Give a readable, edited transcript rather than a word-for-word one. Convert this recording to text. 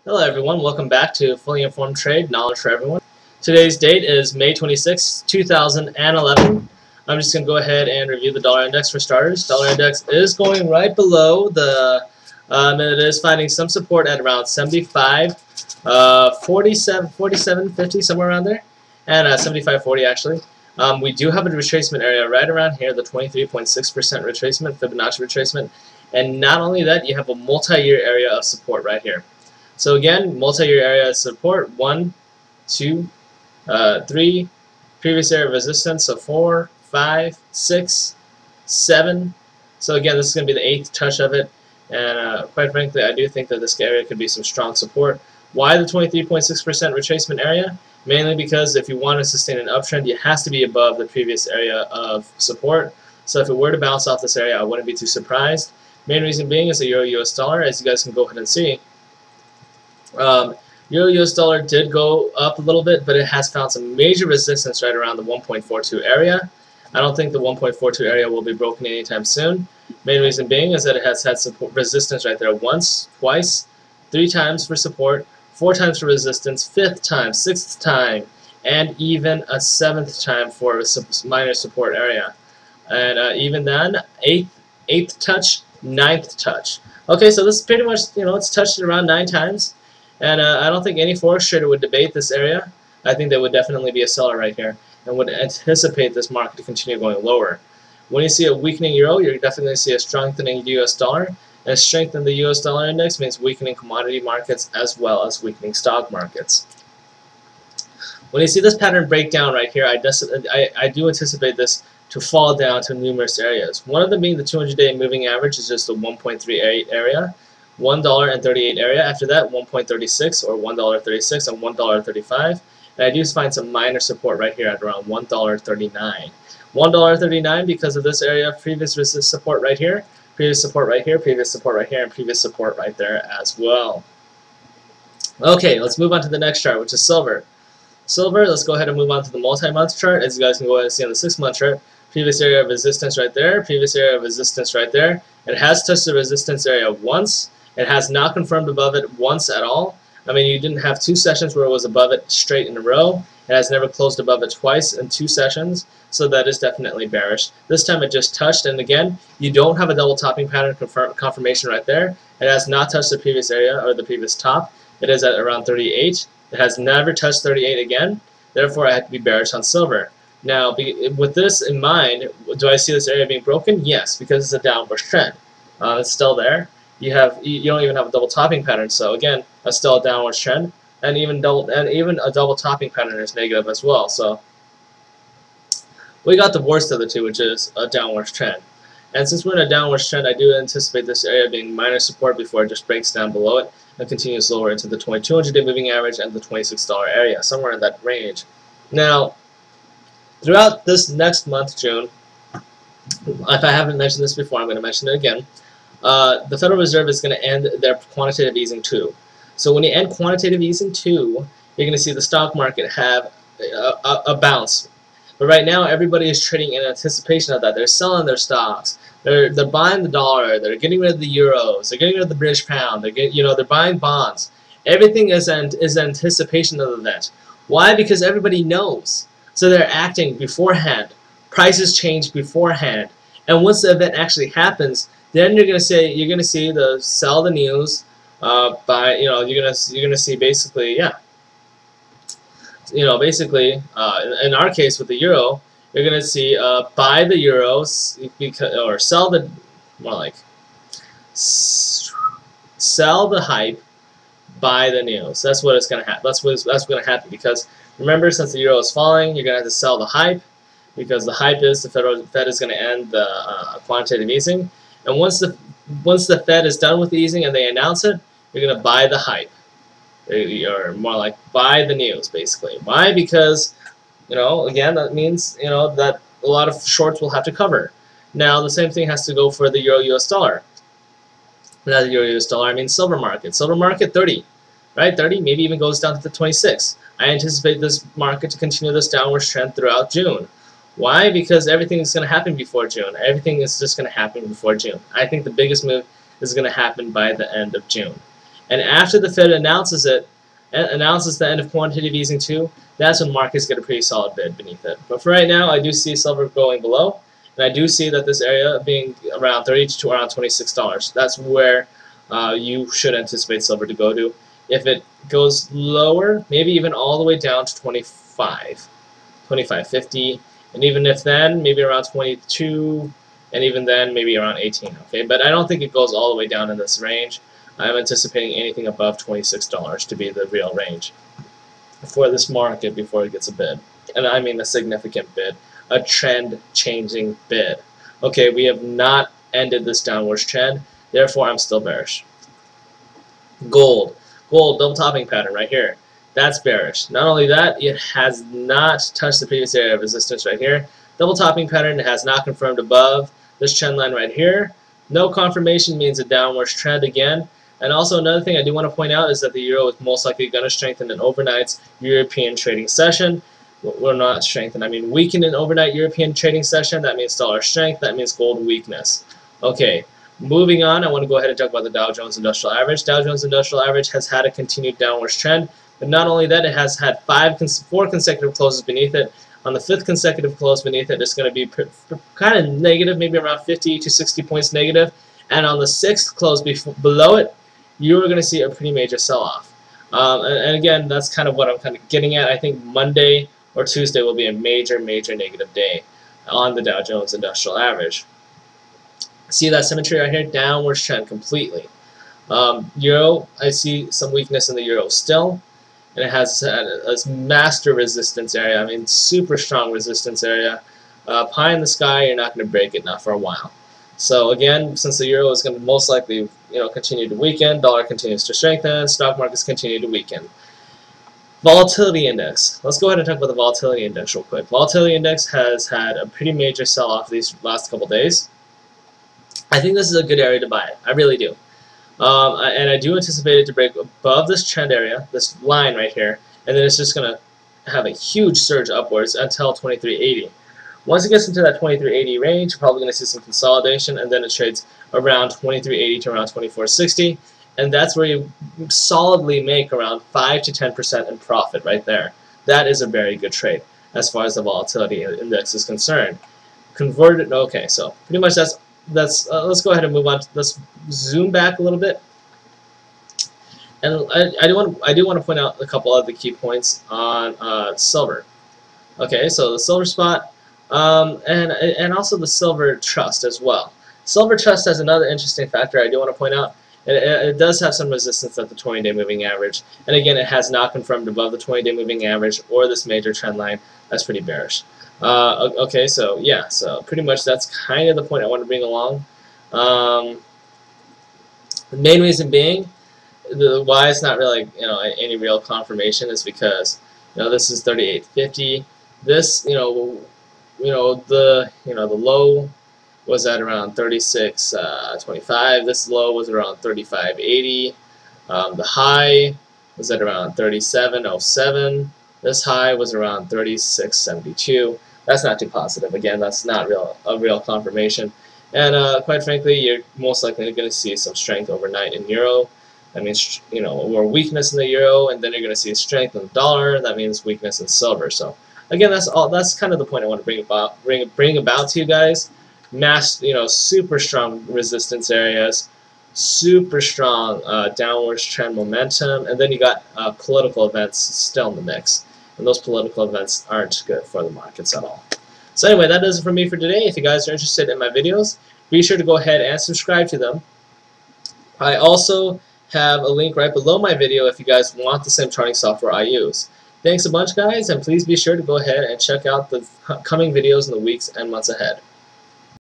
Hello everyone, welcome back to Fully Informed Trade, Knowledge for Everyone. Today's date is May 26, 2011. I'm just going to go ahead and review the dollar index for starters. Dollar index is going right below the, and it is finding some support at around 75, 47, 50, somewhere around there, and 75.40 actually. We do have a retracement area right around here, the 23.6% retracement, Fibonacci retracement, and not only that, you have a multi-year area of support right here. So again, multi-year area of support, 1, 2, 3, previous area of resistance, so 4, 5, 6, 7. So again, this is going to be the 8th touch of it, and quite frankly, I do think that this area could be some strong support. Why the 23.6% retracement area? Mainly because if you want to sustain an uptrend, it has to be above the previous area of support. So if it were to bounce off this area, I wouldn't be too surprised. Main reason being is the Euro-US dollar, as you guys can go ahead and see. Euro-US dollar did go up a little bit, but it has found some major resistance right around the 1.42 area. I don't think the 1.42 area will be broken anytime soon. Main reason being is that it has had support resistance right there once, twice, 3 times for support, 4 times for resistance, 5th time, 6th time, and even a 7th time for a minor support area. And even then, 8th touch, 9th touch. Okay, so this is pretty much, it's touched it around 9 times. And I don't think any forex trader would debate this area. I think they would definitely be a seller right here and would anticipate this market to continue going lower. When you see a weakening euro, you're definitely going to see a strengthening US dollar. And a strength in the US dollar index means weakening commodity markets as well as weakening stock markets. When you see this pattern break down right here, I do anticipate this to fall down to numerous areas. One of them being the 200-day moving average is just the 1.38 area. $1.38 area. After that, 1.36 or $1.36 and $1.35. And I do find some minor support right here at around $1.39. $1.39 because of this area of previous resist support right here, previous support right here, previous support right here, and previous support right there as well. Okay, let's move on to the next chart, which is silver. Silver, let's go ahead and move on to the multi-month chart. As you guys can go ahead and see on the 6-month chart, previous area of resistance right there, previous area of resistance right there. It has touched the resistance area once. It has not confirmed above it once at all. I mean, you didn't have 2 sessions where it was above it straight in a row. It has never closed above it twice in 2 sessions, so that is definitely bearish. This time it just touched, and again, you don't have a double topping pattern confirmation right there. It has not touched the previous area or the previous top. It is at around 38. It has never touched 38 again. Therefore, I have to be bearish on silver. Now, with this in mind, do I see this area being broken? Yes, because it's a downward trend. It's still there. You don't even have a double topping pattern, so again, that's still a downward trend, and even a double topping pattern is negative as well. So we got the worst of the two, which is a downward trend. And since we're in a downward trend, I do anticipate this area being minor support before it just breaks down below it and continues lower into the 200-day moving average and the $26 area, somewhere in that range. Now, throughout this next month, June, if I haven't mentioned this before, I'm going to mention it again. The Federal Reserve is going to end their quantitative easing too. So when you end quantitative easing too, you're going to see the stock market have a bounce. But right now, everybody is trading in anticipation of that. They're selling their stocks. They're buying the dollar. They're getting rid of the euros. They're getting rid of the British pound. They're buying bonds. Everything is anticipation of the event. Why? Because everybody knows. So they're acting beforehand. Prices change beforehand. And once the event actually happens, then you're gonna see the sell the news, you're gonna see basically, yeah, basically in our case with the euro, you're gonna see buy the euros or sell the sell the hype, buy the news. That's what it's gonna happen. That's gonna happen because remember, since the euro is falling, you're gonna have to sell the hype because the hype is the Fed is gonna end the quantitative easing. And once the Fed is done with the easing and they announce it, you're going to buy the hype, or more like buy the news, basically. Why? Because, again, that means, that a lot of shorts will have to cover. Now, the same thing has to go for the Euro-US dollar. Not the Euro-US dollar, I mean silver market. Silver market, 30, right? 30, maybe even goes down to the 26. I anticipate this market to continue this downward trend throughout June. Why? Because everything is going to happen before June. Everything is just going to happen before June. I think the biggest move is going to happen by the end of June. And after the Fed announces the end of quantitative easing too, that's when markets get a pretty solid bid beneath it. But for right now, I do see silver going below, and I do see that this area being around 30 to around $26. That's where you should anticipate silver to go to. If it goes lower, maybe even all the way down to 25.50, and even if then, maybe around 22, and even then, maybe around 18. Okay, but I don't think it goes all the way down in this range. I'm anticipating anything above $26 to be the real range for this market before it gets a bid. And I mean a significant bid, a trend-changing bid. Okay, we have not ended this downwards trend, therefore I'm still bearish. Gold, double topping pattern right here. That's bearish. Not only that, it has not touched the previous area of resistance right here. Double topping pattern, it has not confirmed above this trend line right here. No confirmation means a downwards trend again. And also another thing I do want to point out is that the euro is most likely going to strengthen in overnight's European trading session. Well, not strengthen, I mean weaken in overnight European trading session. That means dollar strength, that means gold weakness. Okay, moving on, I want to go ahead and talk about the Dow Jones Industrial Average. Dow Jones Industrial Average has had a continued downwards trend, but not only that, it has had 4 consecutive closes beneath it. On the 5th consecutive close beneath it, it's going to be kind of negative, maybe around 50 to 60 points negative. And on the 6th close below it, you're going to see a pretty major sell-off. And again, that's kind of what I'm kind of getting at. I think Monday or Tuesday will be a major negative day on the Dow Jones Industrial Average. See that symmetry right here? Downward trend completely. Euro, I see some weakness in the euro still. And it has a master resistance area. I mean, super strong resistance area. Pie in the sky, you're not going to break it, not for a while. So again, since the euro is going to most likely, continue to weaken, dollar continues to strengthen, stock markets continue to weaken. Volatility index. Let's go ahead and talk about the volatility index real quick. Volatility index has had a pretty major sell-off these last couple days. I think this is a good area to buy it. I really do. And I do anticipate it to break above this trend area, this line right here, and then it's just going to have a huge surge upwards until 2380. Once it gets into that 2380 range, you're probably going to see some consolidation, and then it trades around 2380 to around 2460, and that's where you solidly make around 5 to 10% in profit right there. That is a very good trade as far as the volatility index is concerned. Converted. Okay, so pretty much that's let's go ahead and move on. Let's zoom back a little bit, and I do want to point out a couple of the key points on silver. Okay, so the silver spot, and also the silver trust as well. Silver trust has another interesting factor I do want to point out. It does have some resistance at the 20-day moving average, and again, it has not confirmed above the 20-day moving average or this major trend line. That's pretty bearish. Okay, so yeah, so pretty much that's kind of the point I want to bring along. The main reason being, why it's not really any real confirmation is because this is 38.50. This the low was at around 36.25. This low was around 35.80. The high was at around 37.07. This high was around 36.72. That's not too positive. Again, that's not a real confirmation. And quite frankly, you're most likely going to see some strength overnight in euro. That means or weakness in the euro, and then you're going to see strength in the dollar. That means weakness in silver. So again, that's kind of the point I want to bring about to you guys. Super strong resistance areas, super strong downwards trend momentum, and then you got political events still in the mix. And those political events aren't good for the markets at all. So anyway, that does it for me for today. If you guys are interested in my videos, be sure to go ahead and subscribe to them. I also have a link right below my video if you guys want the same charting software I use. Thanks a bunch, guys, and please be sure to go ahead and check out the coming videos in the weeks and months ahead.